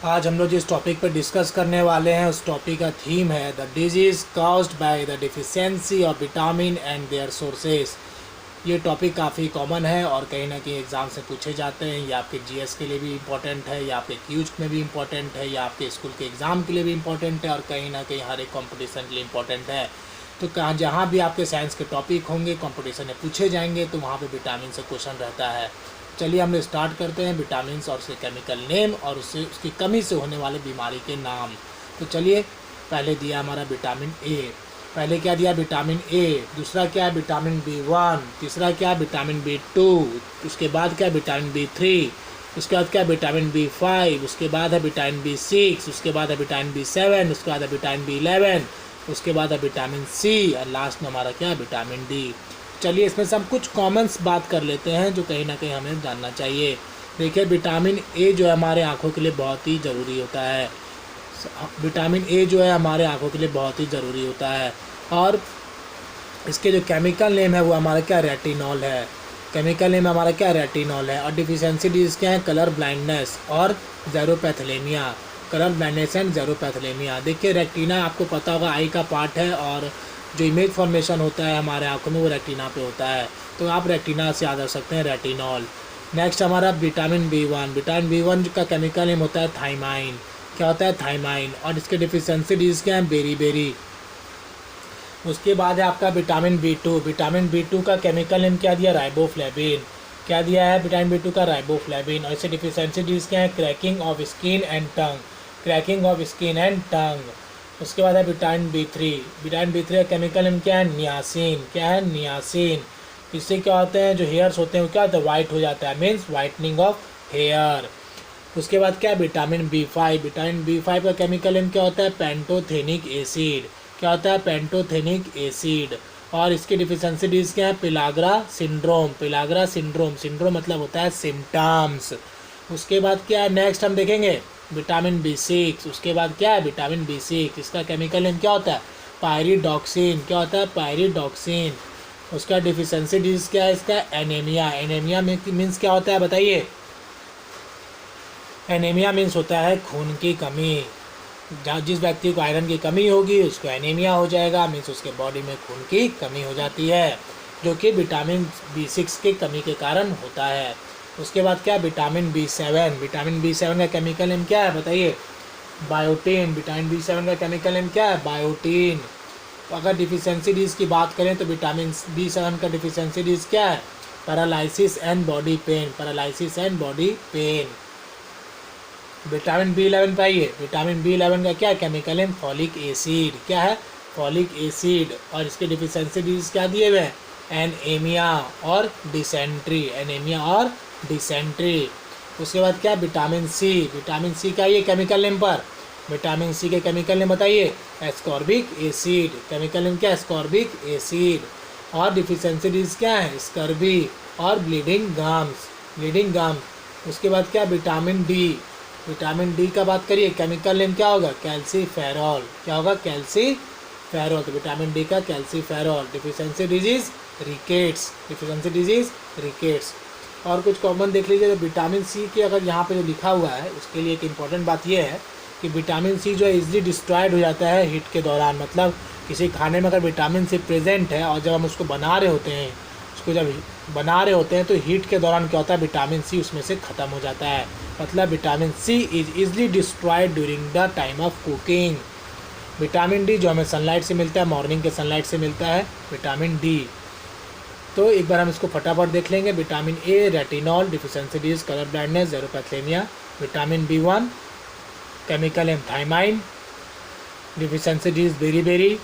आज हम लोग जिस टॉपिक पर डिस्कस करने वाले हैं उस टॉपिक का थीम है the disease caused by the deficiency of vitamin and their sources. ये टॉपिक काफ़ी कॉमन है और कहीं ना कहीं एग्ज़ाम से पूछे जाते हैं। ये आपके जीएस के लिए भी इम्पोर्टेंट है, या आपके क्यूज में भी इम्पोर्टेंट है, या आपके स्कूल के एग्ज़ाम के लिए भी इम्पोर्टेंट है, और कहीं ना कहीं हर एक कॉम्पिटिशन के लिए इम्पोर्टेंट है। तो कहाँ जहाँ भी आपके साइंस के टॉपिक होंगे, कॉम्पिटिशन में पूछे जाएंगे, तो वहाँ पे विटामिन से क्वेश्चन रहता है। चलिए हम लोग स्टार्ट करते हैं विटामिन और उसके केमिकल नेम और उससे उसकी कमी से होने वाले बीमारी के नाम। तो चलिए, पहले दिया हमारा विटामिन ए। पहले क्या दिया? Vitamin A. दूसरा क्या है? Vitamin B1। तीसरा क्या है? Vitamin B2। उसके बाद क्या है? Vitamin B3। उसके बाद क्या है? Vitamin B5। उसके बाद है विटामिन B6। उसके बाद है विटामिन B7। उसके बाद है विटामिन B11। उसके बाद है विटामिन सी, और लास्ट में हमारा क्या है? Vitamin D. चलिए इसमें से हम कुछ कॉमन्स बात कर लेते हैं जो कहीं ना कहीं हमें जानना चाहिए। देखिए, विटामिन ए जो है हमारे आँखों के लिए बहुत ही ज़रूरी होता है। विटामिन ए जो है हमारे आँखों के लिए बहुत ही ज़रूरी होता है। और इसके जो केमिकल नेम है वो हमारा क्या? रेटिनॉल है। केमिकल नेम हमारा क्या? रेटिनॉल है। और डिफिशियंसी डिजीज क्या है? कलर ब्लाइंडनेस और xerophthalmia. Colour blindness and xerophthalmia. देखिए, रेटिना आपको पता होगा आई का पार्ट है, और जो इमेज फॉर्मेशन होता है हमारे आँखों में वो रेटिना पे होता है। तो आप रेटिना से याद रख सकते हैं रेटिनॉल। नेक्स्ट हमारा विटामिन B1। विटामिन B1 का केमिकल नेम होता है थाइमाइन। क्या होता है? थाइमाइन। और इसके डिफिशियंसी डिजीज क्या है? बेरी। उसके बाद है आपका विटामिन B2। विटामिन B2 का केमिकल नेम क्या दिया? राइबोफ्लेविन। क्या दिया है विटामिन B2 का? राइबोफ्लेविन। और इससे डिफिशियंसी डिजीज क्या है? Cracking of skin and tongue. Cracking of skin and टंग। उसके बाद है विटामिन B3। विटामिन B3 का केमिकल नेम क्या है? नियासिन। क्या है? नियासिन। इससे क्या होते हैं? जो हेयर्स होते हैं वो क्या होता है? वाइट हो जाता है, मीन्स वाइटनिंग ऑफ हेयर। उसके बाद क्या है? Vitamin B5। विटामिन B5 का केमिकल नेम क्या होता है? Pantothenic acid. क्या होता है? Pantothenic acid. और इसकी डिफिशियंसी डिजीज क्या है? पिलाग्रा सिंड्रोम। पिलाग्रा सिंड्रोम। सिंड्रोम मतलब होता है सिम्टम्स। उसके बाद क्या है? नेक्स्ट हम देखेंगे विटामिन B6। उसके बाद क्या है? Vitamin B6। इसका केमिकल नेम क्या होता है? पायरिडॉक्सिन। क्या होता है? पायरिडॉक्सिन। उसका डिफिशियंसी डिजीज क्या है? इसका एनीमिया। एनीमिया मीन्स क्या होता है बताइए? एनीमिया मीन्स होता है खून की कमी। जहाँ जिस व्यक्ति को आयरन की कमी होगी उसको एनीमिया हो जाएगा, मीन्स उसके बॉडी में खून की कमी हो जाती है, जो कि विटामिन B6 की कमी के कारण होता है। उसके बाद क्या? Vitamin B7। विटामिन B7 का केमिकल नेम क्या है बताइए? बायोटीन। विटामिन B7 का केमिकल नेम क्या है? बायोटीन। अगर डिफिशियंसी डिजीज की बात करें तो विटामिन B7 का डिफिशियंसी डिजीज क्या है? Paralysis and body pain. Paralysis and body pain. Vitamin B11 पाइए। विटामिन B11 का क्या केमिकल है? Folic acid. क्या है? Folic acid. और इसके डिफिशियंसी डिजीज क्या दिए हुए हैं? एनीमिया और डिसेंट्री। एनीमिया और डिसेंट्री। उसके बाद क्या? Vitamin C. विटामिन सी का ये केमिकल नेम पर, विटामिन सी के केमिकल नेम बताइए? Ascorbic acid. केमिकल नेम क्या है? Ascorbic acid. और डिफिशियंसी डिजीज क्या है? स्कर्बी और ब्लीडिंग गम्स। Bleeding gums. उसके बाद क्या? Vitamin D. विटामिन डी का बात करिए, केमिकल नेम क्या होगा? कैल्सीफेरॉल। क्या होगा? कैल्सीफेरॉल। तो विटामिन डी का calciferol. Deficiency disease rickets. Deficiency disease rickets. और कुछ कॉमन देख लीजिए। तो विटामिन सी के अगर यहाँ पे जो लिखा हुआ है उसके लिए एक इम्पॉर्टेंट बात यह है कि विटामिन सी जो है इजीली डिस्ट्रॉयड हो जाता है हीट के दौरान। मतलब किसी खाने में अगर विटामिन सी प्रेजेंट है और जब हम उसको बना रहे होते हैं, तो हीट के दौरान क्या होता है? विटामिन सी उसमें से ख़त्म हो जाता है। मतलब vitamin C is easily destroyed during the time of cooking. Vitamin D जो हमें सनलाइट से मिलता है, मॉर्निंग के सनलाइट से मिलता है विटामिन डी। तो एक बार हम इसको फटाफट देख लेंगे। Vitamin A retinol, deficiency disease, colour blindness, xerophthalmia. Vitamin B1 chemical name thiamine, deficiency disease beri.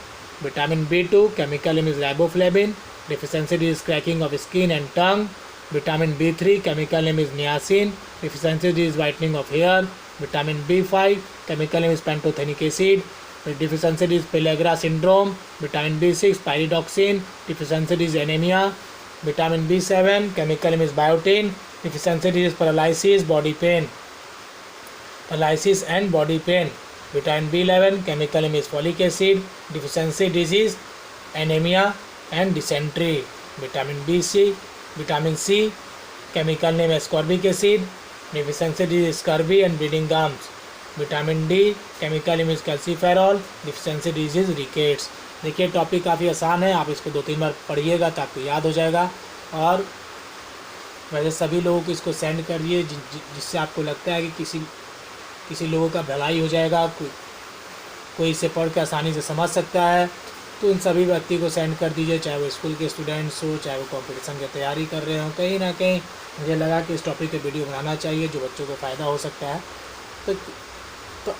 Vitamin B2 chemical name is riboflavin, deficiency disease cracking of skin and tongue. Vitamin B3 chemical name is niacin, deficiency is whitening of hair. Vitamin B5 chemical name is pantothenic acid, deficiency is pellagra syndrome. Vitamin B6 pyridoxine, deficiency is anemia. Vitamin B7 chemical name is biotin, deficiency is paralysis, body pain, paralysis and body pain. Vitamin B11 chemical name is folic acid, deficiency disease, anemia and dysentery. Vitamin C chemical name ascorbic acid, deficiency is scurvy and bleeding gums. Vitamin D, chemical image calciferol, deficiency disease, rickets. देखिए topic काफ़ी आसान है, आप इसको 2-3 बार पढ़िएगा तो आपको याद हो जाएगा। और वैसे सभी लोगों को इसको सेंड करिए जिससे आपको लगता है कि किसी लोगों का भलाई हो जाएगा, कोई इसे पढ़ के आसानी से समझ सकता है, तो उन सभी व्यक्ति को सेंड कर दीजिए, चाहे वो स्कूल के स्टूडेंट्स हो, चाहे वो कंपटीशन की तैयारी कर रहे हो। कहीं ना कहीं मुझे लगा कि इस टॉपिक पे वीडियो बनाना चाहिए जो बच्चों को फ़ायदा हो सकता है। तो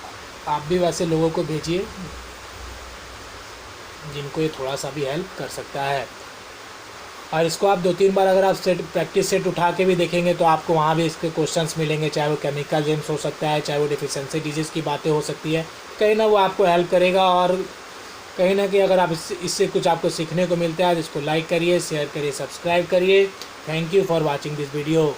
आप भी वैसे लोगों को भेजिए जिनको ये थोड़ा सा भी हेल्प कर सकता है। और इसको आप 2-3 बार अगर आप प्रैक्टिस सेट उठा के भी देखेंगे तो आपको वहाँ भी इसके क्वेश्चंस मिलेंगे, चाहे वो केमिकल जेम्स हो सकता है, चाहे वो डिफिशिएंसी डिजीज़ की बातें हो सकती है। कहीं ना वो आपको हेल्प करेगा। और कहीं ना कहीं अगर आप इससे कुछ आपको सीखने को मिलता है तो इसको लाइक करिए, शेयर करिए, सब्सक्राइब करिए। Thank you for watching this video.